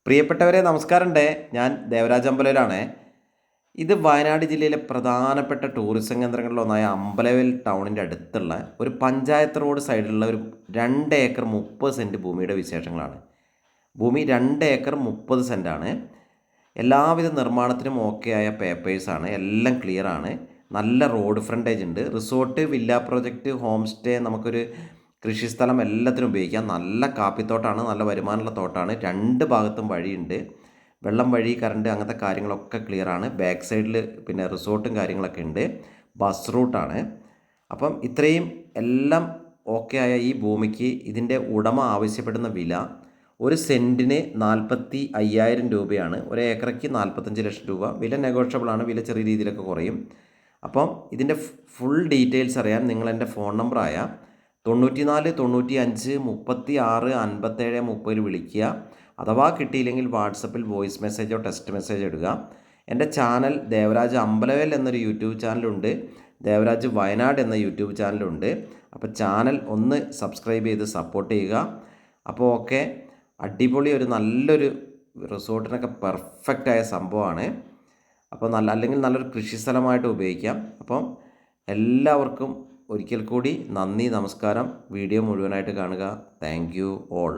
പ്രിയപ്പെട്ടവരെ നമസ്കാരമുണ്ട്. ഞാൻ ദേവരാജ് അമ്പലവിലാണ്. ഇത് വയനാട് ജില്ലയിലെ പ്രധാനപ്പെട്ട ടൂറിസം കേന്ദ്രങ്ങളിലൊന്നായ അമ്പലവയൽ ടൗണിൻ്റെ അടുത്തുള്ള ഒരു പഞ്ചായത്ത് റോഡ് സൈഡിലുള്ള ഒരു 2 ഏക്കർ 30 സെൻറ്റ് ഭൂമിയുടെ വിശേഷങ്ങളാണ്. ഭൂമി 2 ഏക്കർ 30 സെൻറ്റാണ്. എല്ലാവിധ നിർമ്മാണത്തിനും ഓക്കെയായ പേപ്പേഴ്സാണ്, എല്ലാം ക്ലിയറാണ്. നല്ല റോഡ് ഫ്രണ്ടേജ് ഉണ്ട്. Resort, villa project, home stay, നമുക്കൊരു കൃഷിസ്ഥലം എല്ലാത്തിനും ഉപയോഗിക്കാം. നല്ല കാപ്പിത്തോട്ടമാണ്, നല്ല വരുമാനമുള്ള തോട്ടമാണ്. 2 ഭാഗത്തും വഴിയുണ്ട്. വെള്ളം, വഴി, കറണ്ട് അങ്ങനത്തെ കാര്യങ്ങളൊക്കെ ക്ലിയറാണ്. ബാക്ക് സൈഡിൽ പിന്നെ റിസോർട്ടും കാര്യങ്ങളൊക്കെ ഉണ്ട്. ബസ് റൂട്ടാണ്. അപ്പം ഇത്രയും എല്ലാം ഓക്കെ ആയ ഈ ഭൂമിക്ക് ഇതിൻ്റെ ഉടമ ആവശ്യപ്പെടുന്ന വില 1 സെൻറ്റിന് 45,000 രൂപയാണ്. 1 ഏക്കറയ്ക്ക് 45 ലക്ഷം രൂപ. വില നെഗോഷ്യബിളാണ്. വില ചെറിയ രീതിയിലൊക്കെ കുറയും. അപ്പം ഇതിൻ്റെ ഫുൾ ഡീറ്റെയിൽസ് അറിയാൻ നിങ്ങൾ എൻ്റെ ഫോൺ നമ്പറായ 94 95 36 57 30 വിളിക്കുക. അഥവാ കിട്ടിയില്ലെങ്കിൽ വാട്സപ്പിൽ വോയിസ് മെസ്സേജോ ടെക്സ്റ്റ് മെസ്സേജോ ഇടുക. എൻ്റെ ചാനൽ ദേവരാജ് അമ്പലവയൽ എന്നൊരു യൂട്യൂബ് ചാനലുണ്ട്. ദേവരാജ് വയനാട് എന്ന യൂട്യൂബ് ചാനലുണ്ട്. അപ്പോൾ ചാനൽ ഒന്ന് സബ്സ്ക്രൈബ് ചെയ്ത് സപ്പോർട്ട് ചെയ്യുക. അപ്പോൾ ഓക്കെ, അടിപൊളി ഒരു നല്ലൊരു റിസോർട്ടിനൊക്കെ പെർഫെക്റ്റായ സംഭവമാണ്. അപ്പോൾ അല്ലെങ്കിൽ നല്ലൊരു കൃഷി സ്ഥലമായിട്ട് ഉപയോഗിക്കാം. അപ്പം എല്ലാവർക്കും ഒരിക്കൽ കൂടി നന്ദി, നമസ്കാരം. വീഡിയോ മുഴുവനായിട്ട് കാണുക. Thank you all.